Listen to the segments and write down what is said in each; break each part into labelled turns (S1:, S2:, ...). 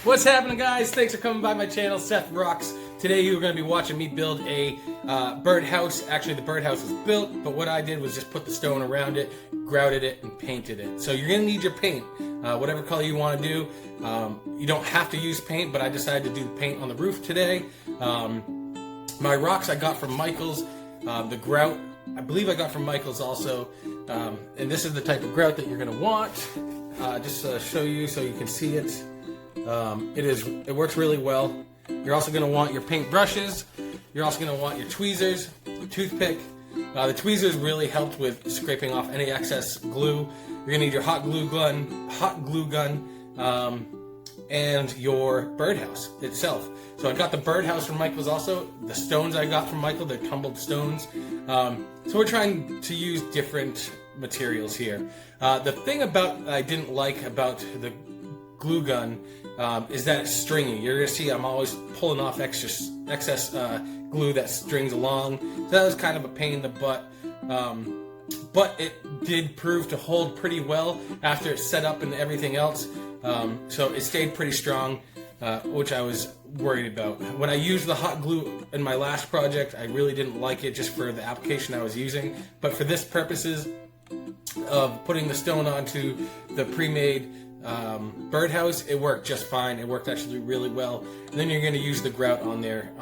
S1: What's happening, guys? Thanks for coming by my channel, Seth Rocks. Today you're going to be watching me build a birdhouse. Actually, the birdhouse is built, but what I did was just put the stone around it, grouted it, and painted it. So you're going to need your paint, whatever color you want to do. You don't have to use paint, but I decided to do paint on the roof today. My rocks I got from Michaels. The grout, I believe I got from Michaels also. And this is the type of grout that you're going to want. Just to show you so you can see it. It works really well. You're also going to want your paint brushes. You're also going to want your tweezers, your toothpick. The tweezers really helped with scraping off any excess glue. You're going to need your hot glue gun, and your birdhouse itself. So I got the birdhouse from Michael's also. The stones I got from Michael, they're tumbled stones. So we're trying to use different materials here. The thing I didn't like about the glue gun is that it's stringy. You're gonna see I'm always pulling off excess glue that strings along. So that was kind of a pain in the butt. But it did prove to hold pretty well after it's set up and everything else. So it stayed pretty strong, which I was worried about. When I used the hot glue in my last project, I really didn't like it just for the application I was using. But for this purposes of putting the stone onto the pre-made birdhouse, it worked just fine. It worked actually really well. And then you're going to use the grout on there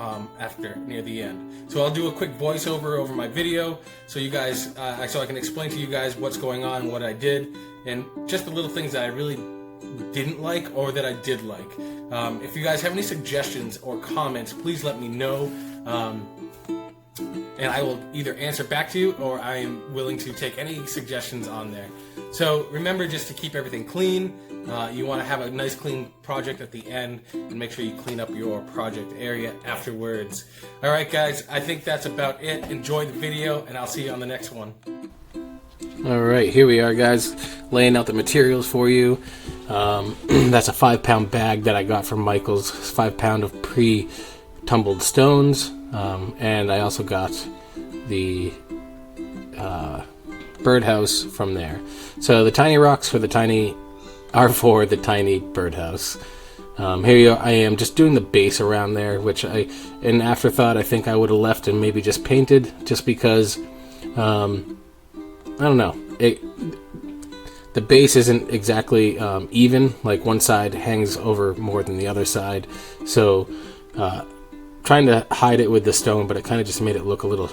S1: near the end. So I'll do a quick voiceover over my video so you guys, so I can explain to you guys what's going on, what I did, and just the little things that I really didn't like or that I did like. If you guys have any suggestions or comments, please let me know. And I will either answer back to you or I am willing to take any suggestions on there. So remember just to keep everything clean. You want to have a nice clean project at the end and make sure you clean up your project area afterwards. Alright guys, I think that's about it. Enjoy the video and I'll see you on the next one. Alright, here we are guys, laying out the materials for you. That's a 5-pound bag that I got from Michael's. 5 pound of pre-tumbled stones. And I also got the birdhouse from there. So the tiny rocks are for the tiny birdhouse. Here I am just doing the base around there, which in afterthought I think I would have left and maybe just painted, just because I don't know, the base isn't exactly even. Like one side hangs over more than the other side, so trying to hide it with the stone, but it kind of just made it look a little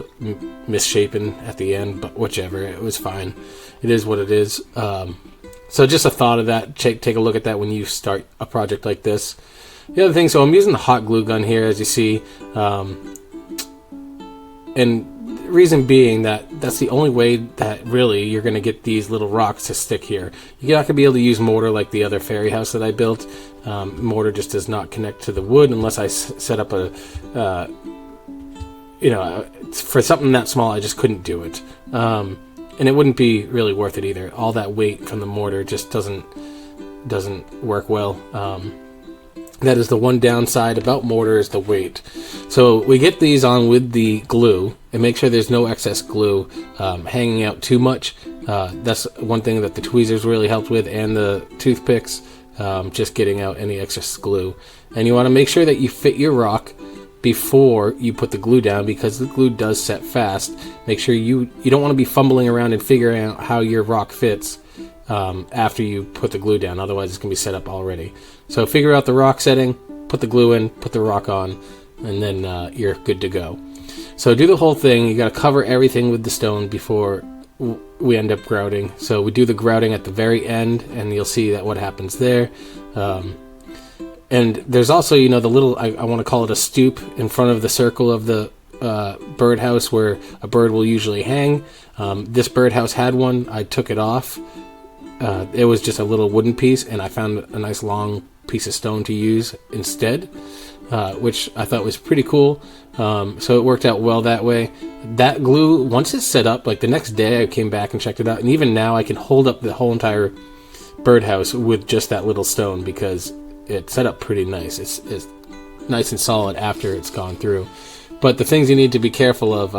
S1: misshapen at the end, but whichever, it was fine. It is what it is. So just a thought of that. Take a look at that when you start a project like this. The other thing, so I'm using the hot glue gun here, as you see, and the reason being that's the only way that really you're going to get these little rocks to stick here. You're not going to be able to use mortar like the other fairy house that I built. Mortar just does not connect to the wood unless I set up a, for something that small, I just couldn't do it. And it wouldn't be really worth it either. All that weight from the mortar just doesn't work well. That is the one downside about mortar, is the weight. So we get these on with the glue and make sure there's no excess glue hanging out too much. That's one thing that the tweezers really helped with, and the toothpicks, just getting out any excess glue. And you want to make sure that you fit your rock before you put the glue down, because the glue does set fast. Make sure you don't want to be fumbling around and figuring out how your rock fits after you put the glue down. Otherwise it's going to be set up already. So figure out the rock setting, put the glue in, put the rock on, and then you're good to go. So do the whole thing. You got to cover everything with the stone before we end up grouting. So we do the grouting at the very end, and you'll see that what happens there. And there's also, the little, I want to call it a stoop in front of the circle of the birdhouse where a bird will usually hang. This birdhouse had one. I took it off. It was just a little wooden piece, and I found a nice long piece of stone to use instead, which I thought was pretty cool. So it worked out well that way. That glue, once it's set up, like the next day I came back and checked it out, and even now I can hold up the whole entire birdhouse with just that little stone, because it's set up pretty nice. It's nice and solid after it's gone through. But the things you need to be careful of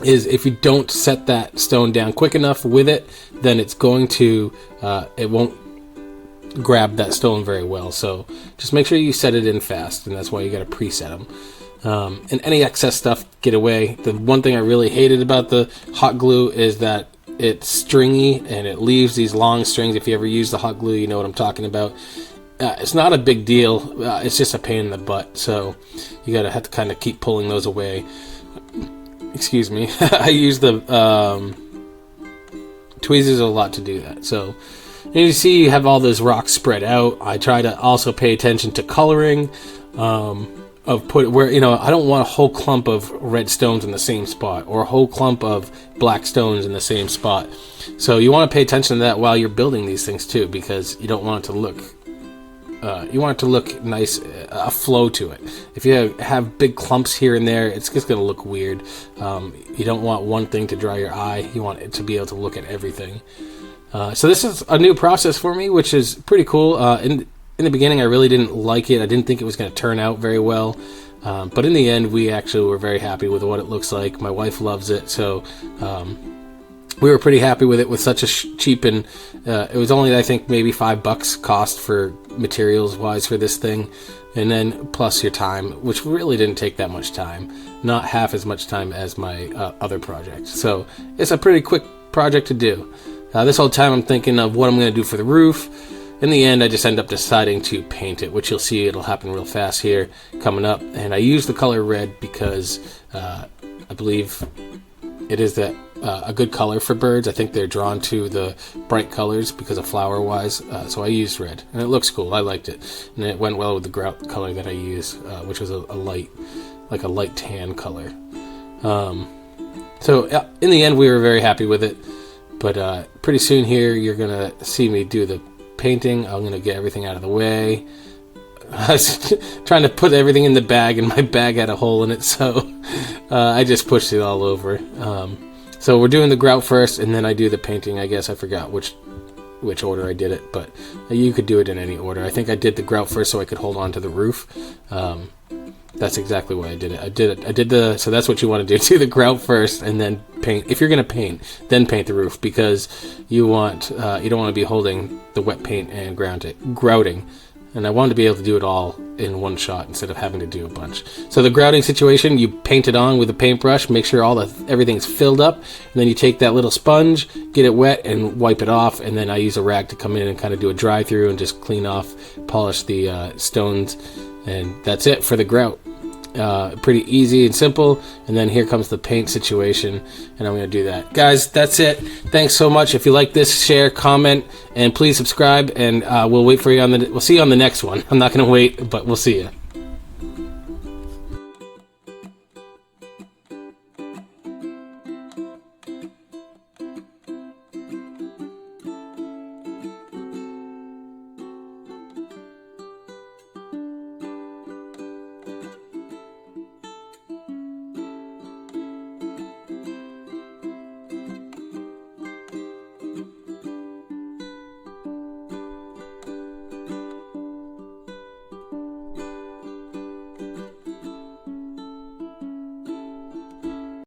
S1: is if you don't set that stone down quick enough with it, then it's going to, it won't grab that stone very well. So just make sure you set it in fast, and that's why you got to preset them. And any excess stuff, get away. The one thing I really hated about the hot glue is that it's stringy and it leaves these long strings. If you ever use the hot glue, you know what I'm talking about. It's not a big deal. It's just a pain in the butt. So you gotta have to kind of keep pulling those away. Excuse me. I use the tweezers a lot to do that. So you see, you have all those rocks spread out. I try to also pay attention to coloring. Where, you know, I don't want a whole clump of red stones in the same spot, or a whole clump of black stones in the same spot. So you want to pay attention to that while you're building these things too, because you don't want it to look you want it to look nice, a flow to it. If you have big clumps here and there, it's just going to look weird. You don't want one thing to draw your eye. You want it to be able to look at everything. So this is a new process for me, which is pretty cool. In the beginning, I really didn't like it. I didn't think it was going to turn out very well. But in the end, we actually were very happy with what it looks like. My wife loves it, so we were pretty happy with it with such a cheap, and it was only, I think, maybe $5 cost for materials wise for this thing, and then plus your time, which really didn't take that much time, not half as much time as my other project. So it's a pretty quick project to do. This whole time I'm thinking of what I'm going to do for the roof. In the end, I just end up deciding to paint it, which you'll see it'll happen real fast here coming up. And I use the color red because I believe it is a good color for birds. I think they're drawn to the bright colors because of flower-wise. So I used red, and it looks cool. I liked it, and it went well with the grout color that I used, which was a light tan color. So in the end, we were very happy with it. But pretty soon here, you're gonna see me do the painting. I'm gonna get everything out of the way. I was trying to put everything in the bag, and my bag had a hole in it, so I just pushed it all over. So we're doing the grout first, and then I do the painting. I guess I forgot which order I did it, but you could do it in any order. I think I did the grout first so I could hold on to the roof. That's exactly why I did it. So that's what you want to do. Do the grout first, and then paint. If you're going to paint, then paint the roof, because you don't want to be holding the wet paint and grouting. And I wanted to be able to do it all in one shot instead of having to do a bunch. So the grouting situation, you paint it on with a paintbrush, make sure everything's filled up, and then you take that little sponge, get it wet, and wipe it off. And then I use a rag to come in and kind of do a dry through and just clean off, polish the stones, and that's it for the grout. Pretty easy and simple. And then here comes the paint situation, and I'm going to do that. Guys, that's it. Thanks so much. If you like this, share, comment, and please subscribe, and we'll see you on the next one. I'm not going to wait, but we'll see you.